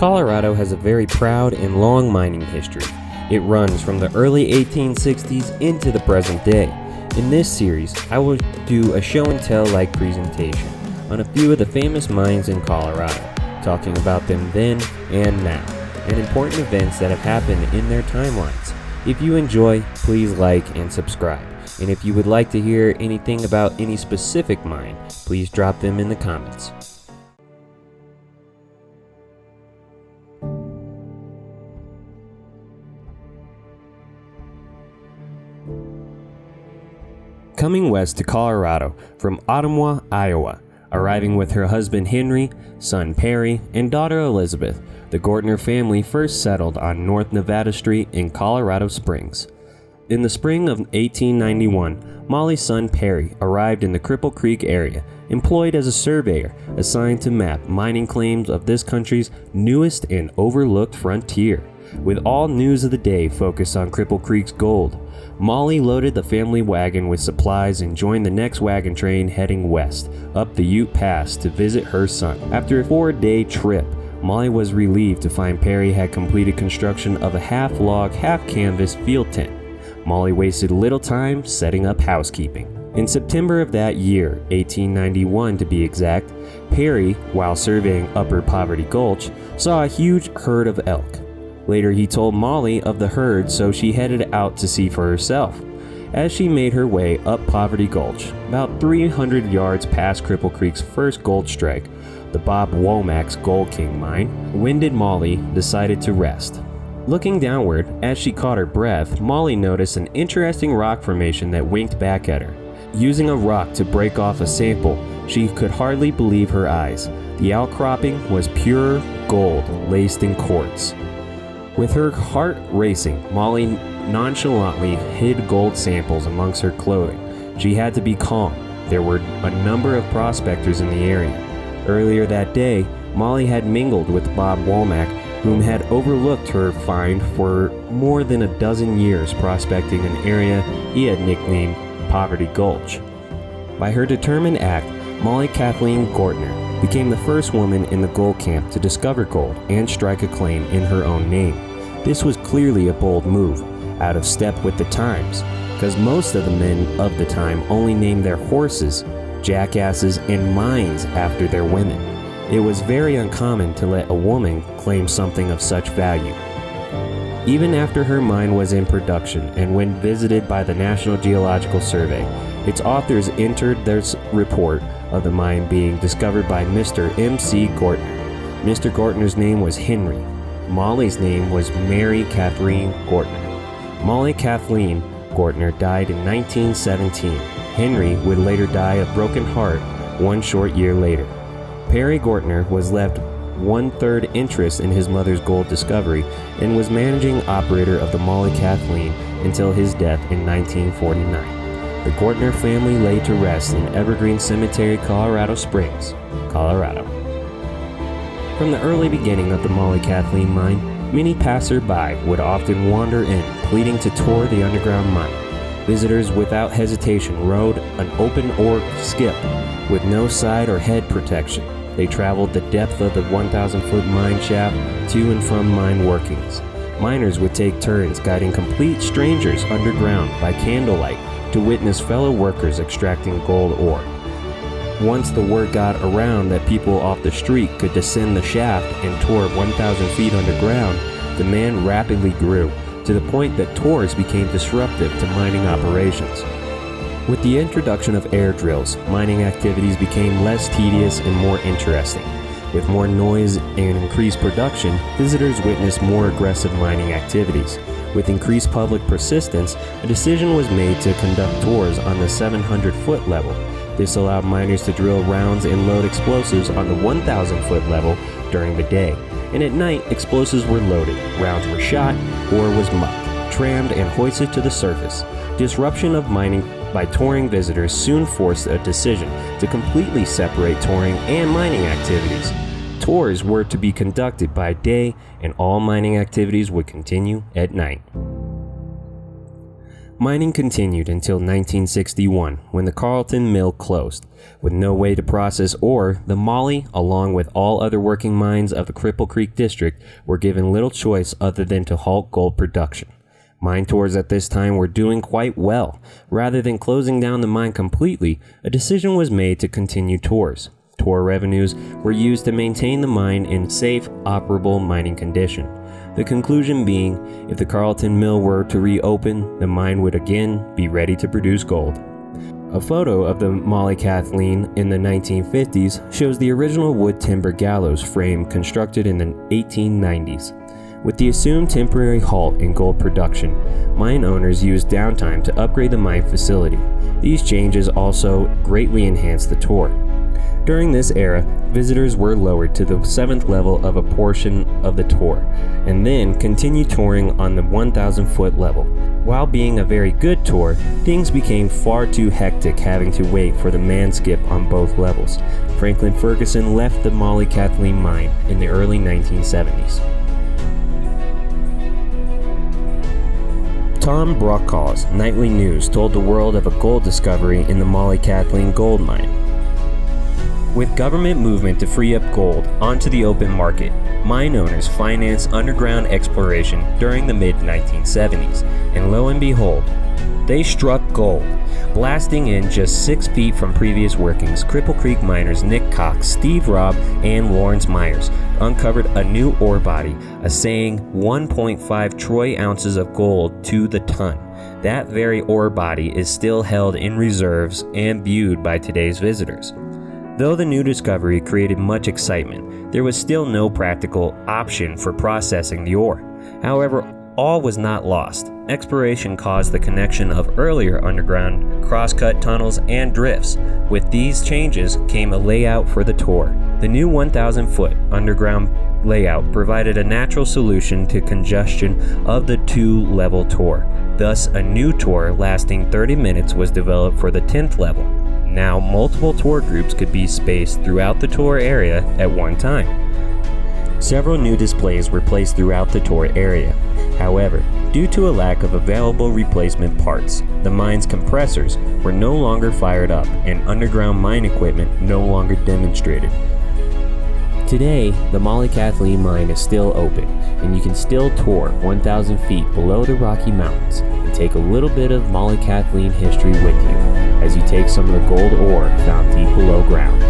Colorado has a very proud and long mining history. It runs from the early 1860s into the present day. In this series, I will do a show and tell like presentation on a few of the famous mines in Colorado, talking about them then and now, and important events that have happened in their timelines. If you enjoy, please like and subscribe. And if you would like to hear anything about any specific mine, please drop them in the comments. Coming west to Colorado from Ottumwa, Iowa, arriving with her husband Henry, son Perry, and daughter Elizabeth, the Gortner family first settled on North Nevada Street in Colorado Springs. In the spring of 1891, Mollie's son Perry arrived in the Cripple Creek area, employed as a surveyor assigned to map mining claims of this country's newest and overlooked frontier. With all news of the day focused on Cripple Creek's gold, Mollie loaded the family wagon with supplies and joined the next wagon train heading west, up the Ute Pass to visit her son. After a 4-day trip, Mollie was relieved to find Perry had completed construction of a half-log, half-canvas field tent. Mollie wasted little time setting up housekeeping. In September of that year, 1891 to be exact, Perry, while surveying Upper Poverty Gulch, saw a huge herd of elk. Later he told Mollie of the herd, so she headed out to see for herself. As she made her way up Poverty Gulch, about 300 yards past Cripple Creek's first gold strike, the Bob Womack's Gold King mine, winded Mollie decided to rest. Looking downward, as she caught her breath, Mollie noticed an interesting rock formation that winked back at her. Using a rock to break off a sample, she could hardly believe her eyes. The outcropping was pure gold laced in quartz. With her heart racing, Mollie nonchalantly hid gold samples amongst her clothing. She had to be calm. There were a number of prospectors in the area. Earlier that day, Mollie had mingled with Bob Womack, whom had overlooked her find for more than a dozen years prospecting an area he had nicknamed Poverty Gulch. By her determined act, Mollie Kathleen Gortner became the first woman in the gold camp to discover gold and strike a claim in her own name. This was clearly a bold move, out of step with the times, because most of the men of the time only named their horses, jackasses, and mines after their women. It was very uncommon to let a woman claim something of such value. Even after her mine was in production and when visited by the National Geological Survey, its authors entered their report of the mine being discovered by Mr. M.C. Gortner. Mr. Gortner's name was Henry. Mollie's name was Mollie Kathleen Gortner. Mollie Kathleen Gortner died in 1917. Henry would later die of broken heart one short year later. Perry Gortner was left 1/3 interest in his mother's gold discovery and was managing operator of the Mollie Kathleen until his death in 1949. The Gortner family lay to rest in Evergreen Cemetery, Colorado Springs, Colorado. From the early beginning of the Mollie Kathleen mine, many passer-by would often wander in, pleading to tour the underground mine. Visitors without hesitation rode an open-oar skip with no side or head protection. They traveled the depth of the 1,000-foot mine shaft to and from mine workings. Miners would take turns guiding complete strangers underground by candlelight to witness fellow workers extracting gold ore. Once the word got around that people off the street could descend the shaft and tour 1,000 feet underground, demand rapidly grew, to the point that tours became disruptive to mining operations. With the introduction of air drills, mining activities became less tedious and more interesting. With more noise and increased production, visitors witnessed more aggressive mining activities. With increased public persistence, a decision was made to conduct tours on the 700-foot level. This allowed miners to drill rounds and load explosives on the 1,000-foot level during the day. And at night, explosives were loaded, rounds were shot, ore was mucked, trammed, and hoisted to the surface. Disruption of mining by touring visitors soon forced a decision to completely separate touring and mining activities. Tours were to be conducted by day, and all mining activities would continue at night. Mining continued until 1961, when the Carlton Mill closed. With no way to process ore, the Mollie, along with all other working mines of the Cripple Creek district, were given little choice other than to halt gold production. Mine tours at this time were doing quite well. Rather than closing down the mine completely, a decision was made to continue tours. Tour revenues were used to maintain the mine in safe, operable mining condition. The conclusion being, if the Carlton Mill were to reopen, the mine would again be ready to produce gold. A photo of the Mollie Kathleen in the 1950s shows the original wood timber gallows frame constructed in the 1890s. With the assumed temporary halt in gold production, mine owners used downtime to upgrade the mine facility. These changes also greatly enhanced the tour. During this era, visitors were lowered to the 7th level of a portion of the tour, and then continued touring on the 1,000-foot level. While being a very good tour, things became far too hectic having to wait for the man skip on both levels. Franklin Ferguson left the Mollie Kathleen Mine in the early 1970s. Tom Brokaw's nightly news told the world of a gold discovery in the Mollie Kathleen gold mine. With government movement to free up gold onto the open market, mine owners financed underground exploration during the mid-1970s, and lo and behold, they struck gold. Blasting in just 6 feet from previous workings, Cripple Creek miners Nick Cox, Steve Robb, and Lawrence Myers uncovered a new ore body, assaying 1.5 troy ounces of gold to the ton. That very ore body is still held in reserves and viewed by today's visitors. Though the new discovery created much excitement, there was still no practical option for processing the ore. However, all was not lost. Exploration caused the connection of earlier underground cross-cut tunnels and drifts. With these changes came a layout for the tour. The new 1,000-foot underground layout provided a natural solution to congestion of the 2-level tour. Thus, a new tour lasting 30 minutes was developed for the 10th level. Now, multiple tour groups could be spaced throughout the tour area at one time. Several new displays were placed throughout the tour area. However, due to a lack of available replacement parts, the mine's compressors were no longer fired up and underground mine equipment no longer demonstrated. Today, the Mollie Kathleen Mine is still open, and you can still tour 1,000 feet below the Rocky Mountains and take a little bit of Mollie Kathleen history with you as you take some of the gold ore found deep below ground.